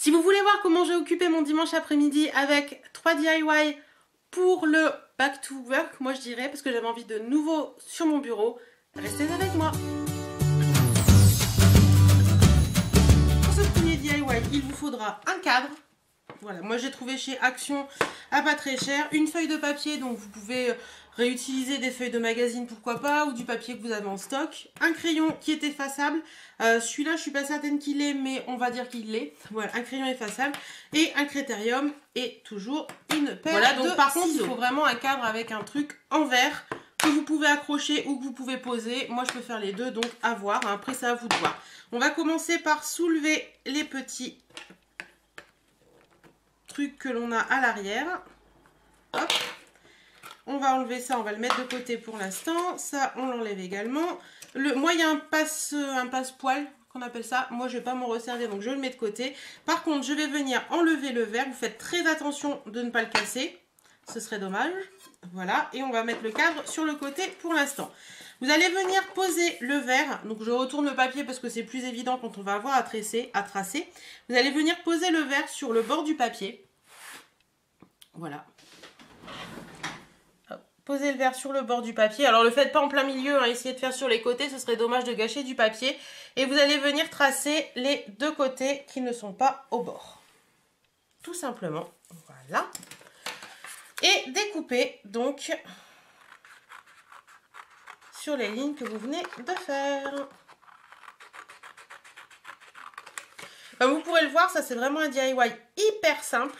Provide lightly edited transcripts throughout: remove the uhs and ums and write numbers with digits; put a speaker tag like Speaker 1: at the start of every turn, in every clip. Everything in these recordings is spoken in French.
Speaker 1: Si vous voulez voir comment j'ai occupé mon dimanche après-midi avec 3 DIY pour le back to work, moi je dirais, parce que j'avais envie de nouveau sur mon bureau, restez avec moi. Pour ce premier DIY, il vous faudra un cadre. Voilà, moi j'ai trouvé chez Action à pas très cher, une feuille de papier, donc vous pouvez réutiliser des feuilles de magazine pourquoi pas, ou du papier que vous avez en stock, un crayon qui est effaçable, celui-là je suis pas certaine qu'il l'est, mais on va dire qu'il l'est, voilà, un crayon effaçable, et un critérium, et toujours une paire voilà, donc, de par contre il faut vraiment un cadre avec un truc en verre, que vous pouvez accrocher ou que vous pouvez poser, moi je peux faire les deux, donc à voir, après c'est à vous de voir. On va commencer par soulever les petits truc que l'on a à l'arrière. Hop, on va enlever ça, on va le mettre de côté pour l'instant. Ça, on l'enlève également. Moi, il y a un passe-poil qu'on appelle ça. Moi, je vais pas m'en resservir, donc je le mets de côté. Par contre, je vais venir enlever le verre. Vous faites très attention de ne pas le casser. Ce serait dommage. Voilà, et on va mettre le cadre sur le côté pour l'instant. Vous allez venir poser le verre. Donc, je retourne le papier parce que c'est plus évident quand on va avoir à tracer. Vous allez venir poser le verre sur le bord du papier. Voilà. Hop. Posez le verre sur le bord du papier. Alors, ne le faites pas en plein milieu. Hein. Essayez de faire sur les côtés. Ce serait dommage de gâcher du papier. Et vous allez venir tracer les deux côtés qui ne sont pas au bord. Tout simplement. Voilà. Et découper donc sur les lignes que vous venez de faire. Vous pourrez le voir, ça c'est vraiment un DIY hyper simple,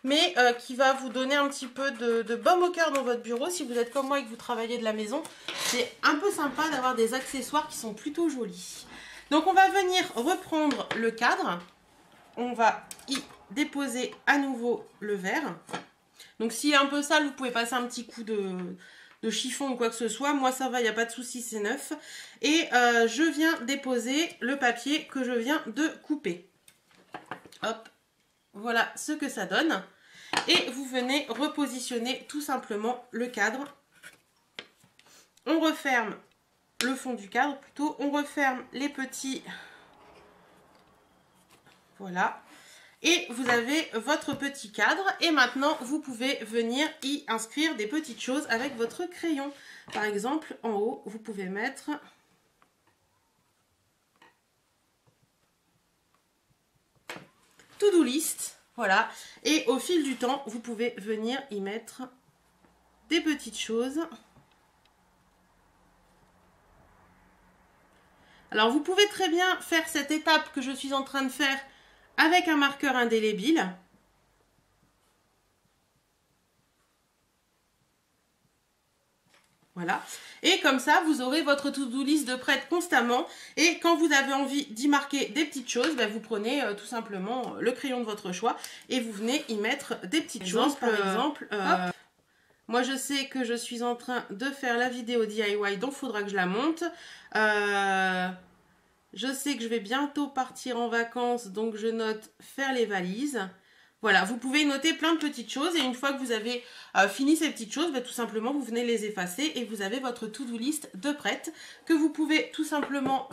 Speaker 1: mais qui va vous donner un petit peu de baume au cœur dans votre bureau. Si vous êtes comme moi et que vous travaillez de la maison, c'est un peu sympa d'avoir des accessoires qui sont plutôt jolis. Donc on va venir reprendre le cadre, on va y déposer à nouveau le verre. Donc s'il est un peu sale, vous pouvez passer un petit coup de chiffon ou quoi que ce soit. Moi ça va, il n'y a pas de souci, c'est neuf. Et je viens déposer le papier que je viens de couper. Hop, voilà ce que ça donne. Et vous venez repositionner tout simplement le cadre. On referme le fond du cadre plutôt. On referme les petits... Voilà. Et vous avez votre petit cadre. Et maintenant, vous pouvez venir y inscrire des petites choses avec votre crayon. Par exemple, en haut, vous pouvez mettre... To-do list. Voilà. Et au fil du temps, vous pouvez venir y mettre des petites choses. Alors, vous pouvez très bien faire cette étape que je suis en train de faire avec un marqueur indélébile. Voilà. Et comme ça, vous aurez votre to-do list de prête constamment. Et quand vous avez envie d'y marquer des petites choses, ben vous prenez tout simplement le crayon de votre choix et vous venez y mettre des petites choses. Par exemple, moi je sais que je suis en train de faire la vidéo DIY, donc il faudra que je la monte. Je sais que je vais bientôt partir en vacances, donc je note faire les valises. Voilà, vous pouvez noter plein de petites choses et une fois que vous avez fini ces petites choses, tout simplement vous venez les effacer et vous avez votre to-do list de prête que vous pouvez tout simplement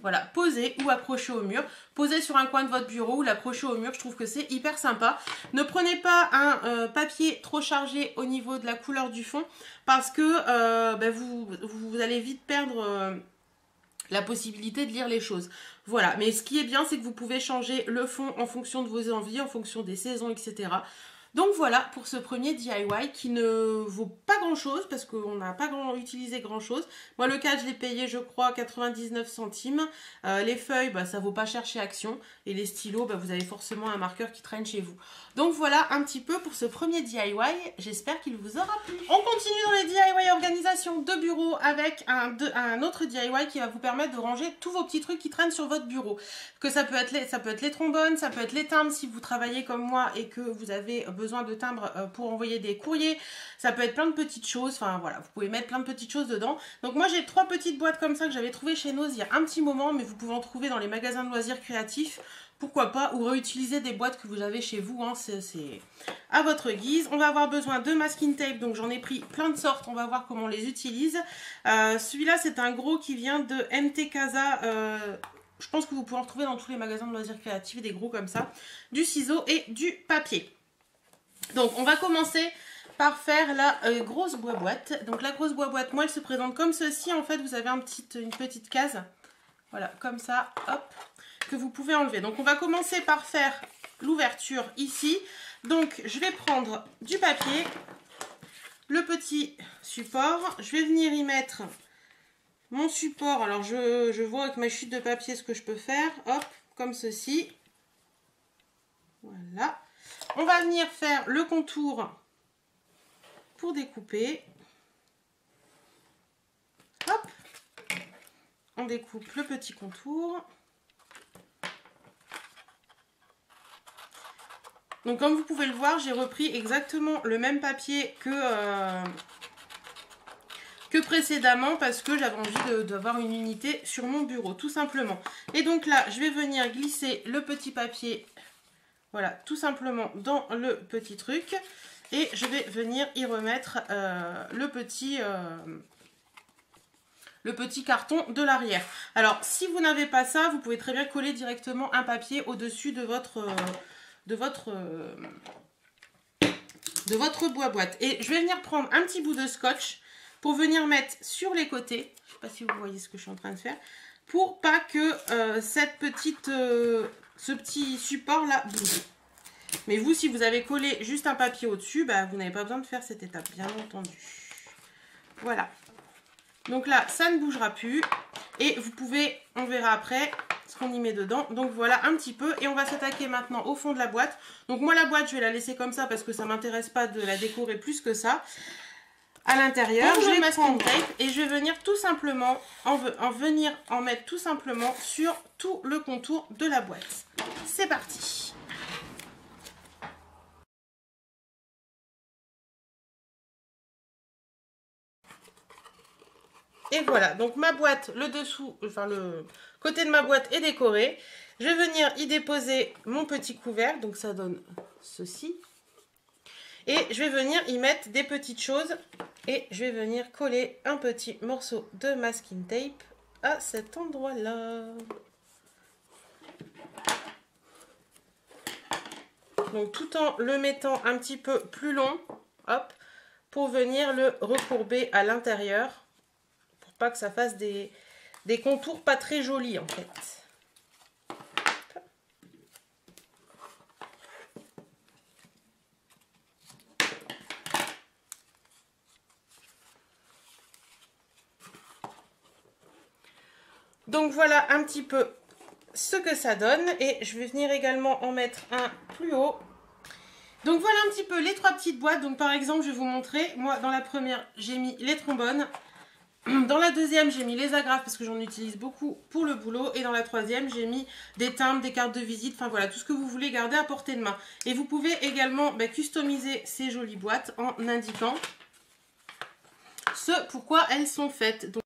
Speaker 1: voilà, poser ou accrocher au mur. Poser sur un coin de votre bureau ou l'accrocher au mur, je trouve que c'est hyper sympa. Ne prenez pas un papier trop chargé au niveau de la couleur du fond parce que vous allez vite perdre... la possibilité de lire les choses. Voilà, mais ce qui est bien, c'est que vous pouvez changer le fond en fonction de vos envies, en fonction des saisons, etc. Donc voilà pour ce premier DIY qui ne vaut pas grand chose parce qu'on n'a pas utilisé grand chose. Moi le cadre je l'ai payé je crois 99 centimes. Les feuilles ça vaut pas cher chez Action. Et les stylos vous avez forcément un marqueur qui traîne chez vous. Donc voilà un petit peu pour ce premier DIY. J'espère qu'il vous aura plu. On continue dans les DIY organisation de bureau avec un autre DIY qui va vous permettre de ranger tous vos petits trucs qui traînent sur votre bureau. Que ça peut être les trombones, ça peut être les timbres si vous travaillez comme moi et que vous avez besoin de timbres pour envoyer des courriers. Ça peut être plein de petites choses. Enfin voilà, vous pouvez mettre plein de petites choses dedans. Donc moi j'ai 3 petites boîtes comme ça que j'avais trouvées chez Noz il y a un petit moment, mais vous pouvez en trouver dans les magasins de loisirs créatifs. Pourquoi pas, ou réutiliser des boîtes que vous avez chez vous, hein, c'est à votre guise. On va avoir besoin de masking tape, donc j'en ai pris plein de sortes, on va voir comment on les utilise. Celui-là c'est un gros qui vient de MT Casa je pense que vous pouvez en retrouver dans tous les magasins de loisirs créatifs, des gros comme ça, du ciseau et du papier. Donc on va commencer par faire la grosse boîte. Donc la grosse boîte, moi elle se présente comme ceci. En fait vous avez une petite case, voilà, comme ça, hop, que vous pouvez enlever. Donc on va commencer par faire l'ouverture ici. Donc je vais prendre du papier, le petit support, je vais venir y mettre mon support. Alors je vois avec ma chute de papier ce que je peux faire, hop, comme ceci. Voilà. On va venir faire le contour pour découper. Hop. On découpe le petit contour. Donc comme vous pouvez le voir, j'ai repris exactement le même papier que précédemment parce que j'avais envie d'avoir une unité sur mon bureau, tout simplement. Et donc là, je vais venir glisser le petit papier, voilà, tout simplement dans le petit truc. Et je vais venir y remettre le petit carton de l'arrière. Alors, si vous n'avez pas ça, vous pouvez très bien coller directement un papier au-dessus de votre boîte. Et je vais venir prendre un petit bout de scotch pour venir mettre sur les côtés. Je ne sais pas si vous voyez ce que je suis en train de faire. Pour pas que ce petit support là bouge. Mais vous, si vous avez collé juste un papier au-dessus, bah, vous n'avez pas besoin de faire cette étape, bien entendu. Voilà. Donc là, ça ne bougera plus. Et vous pouvez, on verra après ce qu'on y met dedans. Donc voilà un petit peu. Et on va s'attaquer maintenant au fond de la boîte. Donc moi, la boîte, je vais la laisser comme ça parce que ça ne m'intéresse pas de la décorer plus que ça. À l'intérieur, je vais masking tape et je vais venir tout simplement en mettre tout simplement sur tout le contour de la boîte. C'est parti. Et voilà, donc ma boîte, le dessous, enfin le côté de ma boîte est décoré. Je vais venir y déposer mon petit couvercle, donc ça donne ceci. Et je vais venir y mettre des petites choses et je vais venir coller un petit morceau de masking tape à cet endroit-là. Donc tout en le mettant un petit peu plus long, hop, pour venir le recourber à l'intérieur. Pas que ça fasse des contours pas très jolis en fait. Donc voilà un petit peu ce que ça donne et je vais venir également en mettre un plus haut. Donc voilà un petit peu les trois petites boîtes. Donc par exemple, je vais vous montrer, moi dans la première, j'ai mis les trombones. Dans la deuxième, j'ai mis les agrafes parce que j'en utilise beaucoup pour le boulot. Et dans la troisième, j'ai mis des timbres, des cartes de visite. Enfin voilà, tout ce que vous voulez garder à portée de main. Et vous pouvez également customiser ces jolies boîtes en indiquant ce pourquoi elles sont faites. Donc,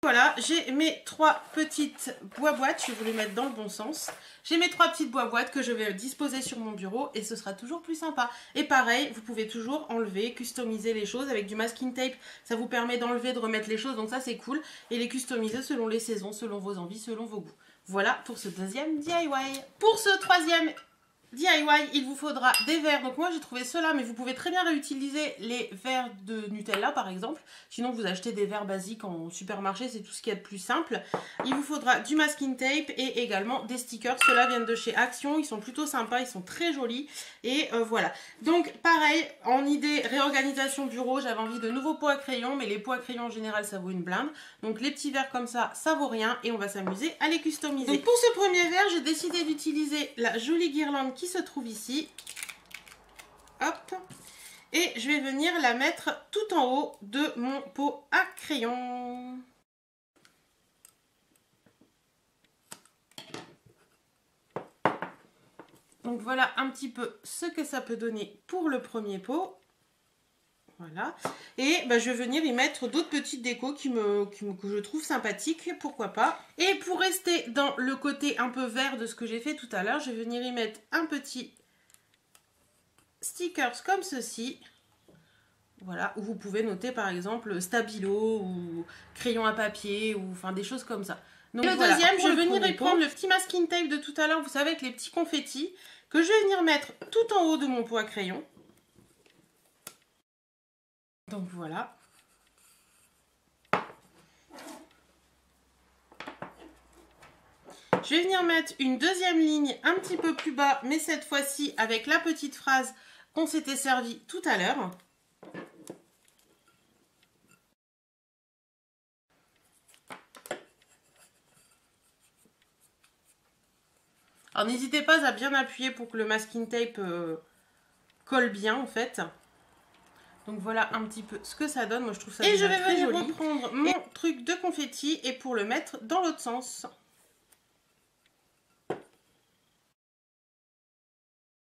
Speaker 1: voilà, j'ai mes trois petites boîtes, je vais vous les mettre dans le bon sens. J'ai mes trois petites boîtes que je vais disposer sur mon bureau et ce sera toujours plus sympa. Et pareil, vous pouvez toujours enlever, customiser les choses avec du masking tape. Ça vous permet d'enlever, de remettre les choses, donc ça c'est cool. Et les customiser selon les saisons, selon vos envies, selon vos goûts. Voilà pour ce deuxième DIY. Pour ce troisième DIY, il vous faudra des verres. Donc moi j'ai trouvé ceux-là, mais vous pouvez très bien réutiliser les verres de Nutella par exemple. Sinon vous achetez des verres basiques en supermarché, c'est tout ce qu'il y a de plus simple. Il vous faudra du masking tape et également des stickers. Ceux-là viennent de chez Action, ils sont plutôt sympas, ils sont très jolis. Et voilà. Donc pareil, en idée réorganisation bureau, j'avais envie de nouveaux pots à crayon, mais les pots à crayon en général ça vaut une blinde. Donc les petits verres comme ça vaut rien et on va s'amuser à les customiser. Donc pour ce premier verre, j'ai décidé d'utiliser la jolie guirlande qui se trouve ici. Hop. Et je vais venir la mettre tout en haut de mon pot à crayon. Donc voilà un petit peu ce que ça peut donner pour le premier pot. Voilà. Et je vais venir y mettre d'autres petites décos que je trouve sympathiques, pourquoi pas. Et pour rester dans le côté un peu vert de ce que j'ai fait tout à l'heure, je vais venir y mettre un petit stickers comme ceci. Voilà, où vous pouvez noter par exemple stabilo ou crayon à papier ou enfin des choses comme ça. Donc le voilà, deuxième, je vais venir prendre le petit masking tape de tout à l'heure, vous savez, avec les petits confettis, que je vais venir mettre tout en haut de mon pot à crayon. Donc voilà. Je vais venir mettre une deuxième ligne un petit peu plus bas, mais cette fois-ci avec la petite phrase qu'on s'était servi tout à l'heure. Alors n'hésitez pas à bien appuyer pour que le masking tape colle bien en fait. Donc voilà un petit peu ce que ça donne. Moi je trouve ça déjà très joli. Et je vais venir reprendre mon truc de confetti et pour le mettre dans l'autre sens.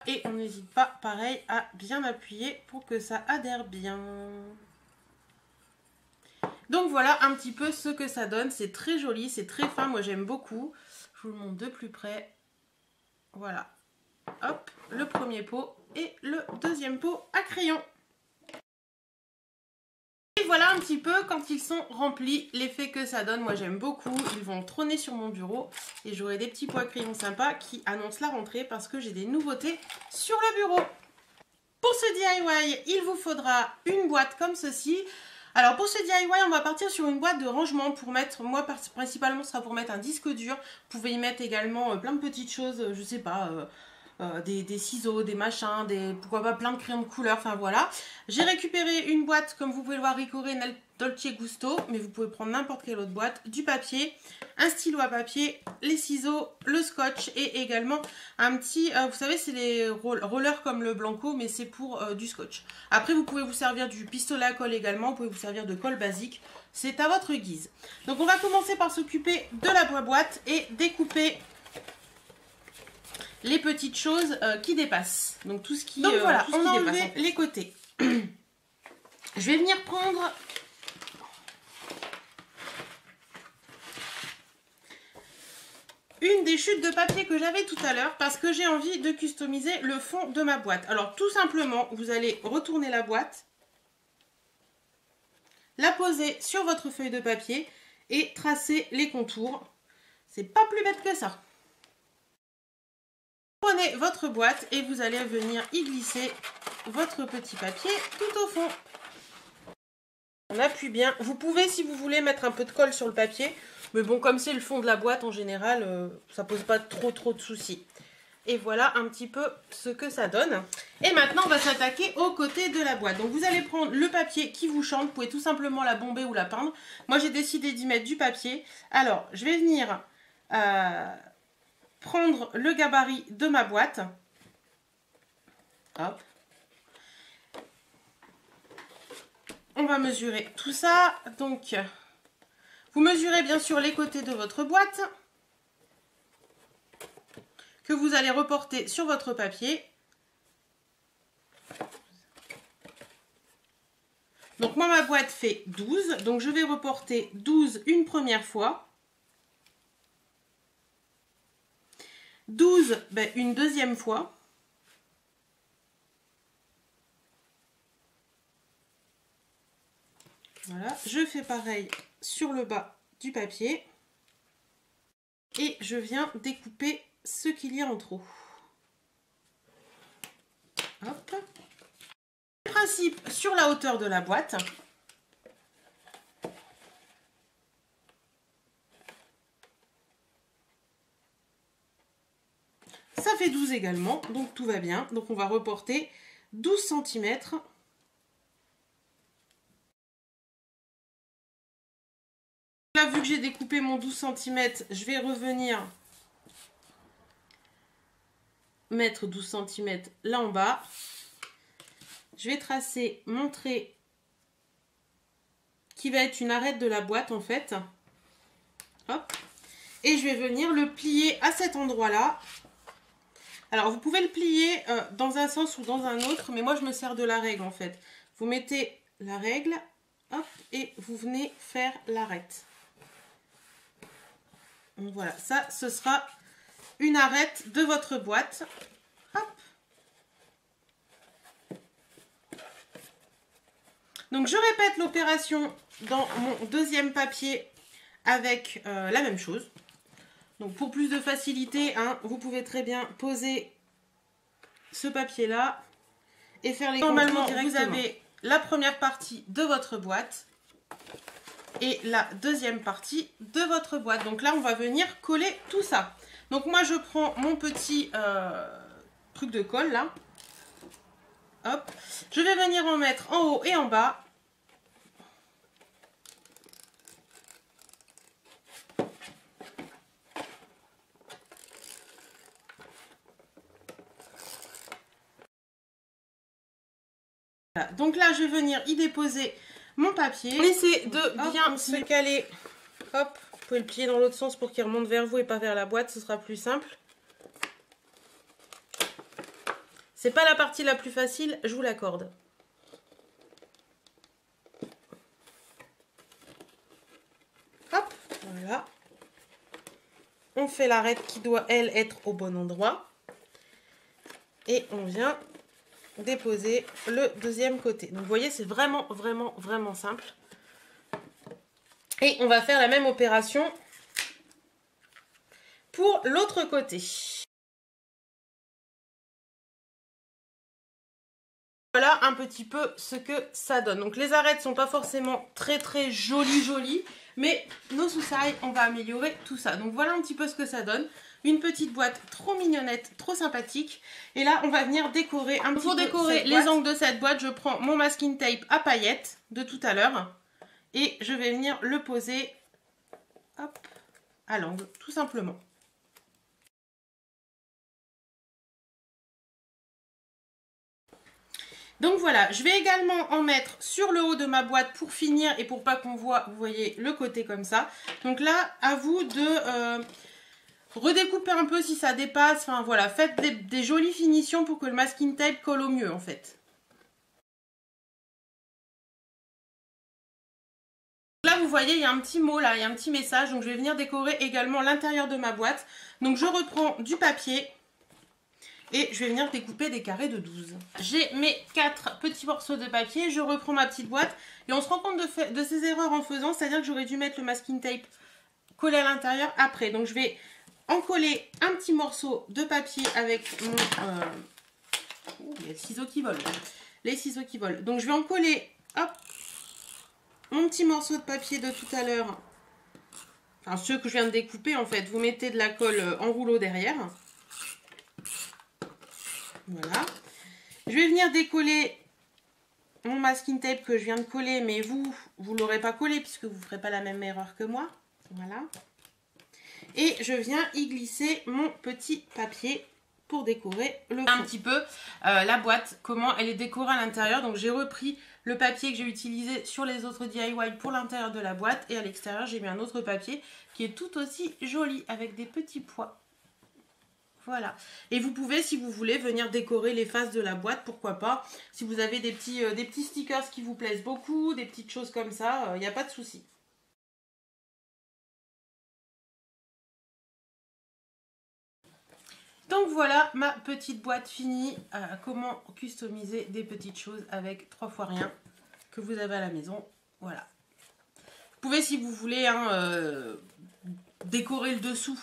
Speaker 1: Et on n'hésite pas, pareil, à bien appuyer pour que ça adhère bien. Donc voilà un petit peu ce que ça donne. C'est très joli, c'est très fin. Moi j'aime beaucoup. Je vous le montre de plus près. Voilà. Hop, le premier pot et le deuxième pot à crayon. Et voilà un petit peu quand ils sont remplis, l'effet que ça donne. Moi j'aime beaucoup, ils vont trôner sur mon bureau et j'aurai des petits pots à crayon sympas qui annoncent la rentrée parce que j'ai des nouveautés sur le bureau. Pour ce DIY, il vous faudra une boîte comme ceci. Alors pour ce DIY, on va partir sur une boîte de rangement pour mettre, moi principalement ce sera pour mettre un disque dur. Vous pouvez y mettre également plein de petites choses, je sais pas... des ciseaux, des machins, pourquoi pas plein de crayons de couleur, enfin voilà. J'ai récupéré une boîte, comme vous pouvez le voir, Ricore Dolce Gusto, mais vous pouvez prendre n'importe quelle autre boîte, du papier, un stylo à papier, les ciseaux, le scotch et également un petit, vous savez c'est les rollers comme le Blanco, mais c'est pour du scotch. Après vous pouvez vous servir du pistolet à colle également, vous pouvez vous servir de colle basique, c'est à votre guise. Donc on va commencer par s'occuper de la boîte et découper les petites choses qui dépassent. Donc tout ce qui donc voilà, on a enlevé les côtés. Je vais venir prendre une des chutes de papier que j'avais tout à l'heure parce que j'ai envie de customiser le fond de ma boîte. Alors tout simplement, vous allez retourner la boîte, la poser sur votre feuille de papier et tracer les contours. C'est pas plus bête que ça. Prenez votre boîte et vous allez venir y glisser votre petit papier tout au fond. On appuie bien. Vous pouvez, si vous voulez, mettre un peu de colle sur le papier. Mais bon, comme c'est le fond de la boîte, en général, ça pose pas trop de soucis. Et voilà un petit peu ce que ça donne. Et maintenant, on va s'attaquer aux côtés de la boîte. Donc, vous allez prendre le papier qui vous chante. Vous pouvez tout simplement la bomber ou la peindre. Moi, j'ai décidé d'y mettre du papier. Alors, je vais venir... prendre le gabarit de ma boîte. Hop. On va mesurer tout ça. Donc, vous mesurez bien sûr les côtés de votre boîte que vous allez reporter sur votre papier. Donc, moi, ma boîte fait 12. Donc, je vais reporter 12 une première fois. 12 une deuxième fois. Voilà, je fais pareil sur le bas du papier. Et je viens découper ce qu'il y a en trop. Hop. Le principe sur la hauteur de la boîte. Ça fait 12 également, donc tout va bien. Donc on va reporter 12 cm. Là, vu que j'ai découpé mon 12 cm, je vais revenir mettre 12 cm là en bas. Je vais tracer mon trait qui va être une arête de la boîte en fait. Hop. Et je vais venir le plier à cet endroit-là. Alors, vous pouvez le plier dans un sens ou dans un autre, mais moi, je me sers de la règle, en fait. Vous mettez la règle, hop, et vous venez faire l'arête. Donc, voilà, ça, ce sera une arête de votre boîte. Hop. Donc je répète l'opération dans mon deuxième papier avec la même chose. Donc pour plus de facilité, hein, vous pouvez très bien poser ce papier là et faire les normalement vous avez la première partie de votre boîte et la deuxième partie de votre boîte. Donc là on va venir coller tout ça. Donc moi je prends mon petit truc de colle là. Hop, je vais venir en mettre en haut et en bas. Voilà. Donc là, je vais venir y déposer mon papier. Essayez de bien se caler. Hop, vous pouvez le plier dans l'autre sens pour qu'il remonte vers vous et pas vers la boîte, ce sera plus simple. C'est pas la partie la plus facile, je vous l'accorde. Hop, voilà. On fait l'arête qui doit, elle, être au bon endroit. Et on vient déposer le deuxième côté. Donc vous voyez, c'est vraiment simple. Et on va faire la même opération pour l'autre côté. Voilà un petit peu ce que ça donne. Donc les arêtes sont pas forcément très jolies, mais nos soussailles, on va améliorer tout ça. Donc voilà un petit peu ce que ça donne. Une petite boîte trop mignonnette, trop sympathique. Et là, on va venir décorer un petit peu. Pour décorer les angles de cette boîte, je prends mon masking tape à paillettes de tout à l'heure. Et je vais venir le poser, hop, à l'angle, tout simplement. Donc voilà, je vais également en mettre sur le haut de ma boîte pour finir et pour pas qu'on voit, vous voyez, le côté comme ça. Donc là, à vous de redécouper un peu si ça dépasse. Enfin voilà, faites des jolies finitions pour que le masking tape colle au mieux en fait. Là, vous voyez, il y a un petit mot là, il y a un petit message. Donc je vais venir décorer également l'intérieur de ma boîte. Donc je reprends du papier. Et je vais venir découper des carrés de 12. J'ai mes 4 petits morceaux de papier, je reprends ma petite boîte et on se rend compte de ces erreurs en faisant, c'est-à-dire que j'aurais dû mettre le masking tape collé à l'intérieur après. Donc je vais en coller un petit morceau de papier avec mon... il y a les ciseaux qui volent. Les ciseaux qui volent. Donc je vais en coller, hop, mon petit morceau de papier de tout à l'heure. Enfin ceux que je viens de découper en fait, vous mettez de la colle en rouleau derrière. Voilà. Je vais venir décoller mon masking tape que je viens de coller, mais vous ne l'aurez pas collé puisque vous ne ferez pas la même erreur que moi. Voilà. Et je viens y glisser mon petit papier pour décorer le fond. Un petit peu la boîte, comment elle est décorée à l'intérieur. Donc j'ai repris le papier que j'ai utilisé sur les autres DIY pour l'intérieur de la boîte. Et à l'extérieur, j'ai mis un autre papier qui est tout aussi joli avec des petits pois. Voilà. Et vous pouvez, si vous voulez, venir décorer les faces de la boîte, pourquoi pas. Si vous avez des petits stickers qui vous plaisent beaucoup, des petites choses comme ça, il n'y a pas de souci. Donc voilà ma petite boîte finie. Comment customiser des petites choses avec 3 fois rien que vous avez à la maison. Voilà. Vous pouvez, si vous voulez, hein, décorer le dessous.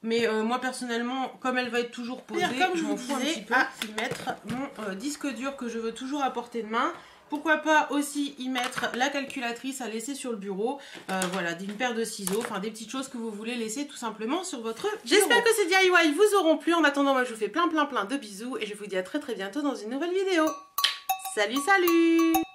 Speaker 1: Mais moi personnellement, comme elle va être toujours posée, comme je m'en fous un petit peu, à y mettre mon disque dur que je veux toujours à portée de main. Pourquoi pas aussi y mettre la calculatrice à laisser sur le bureau. Voilà, une paire de ciseaux, enfin des petites choses que vous voulez laisser tout simplement sur votre bureau. J'espère que ces DIY vous auront plu. En attendant, moi je vous fais plein de bisous et je vous dis à très bientôt dans une nouvelle vidéo. Salut, salut!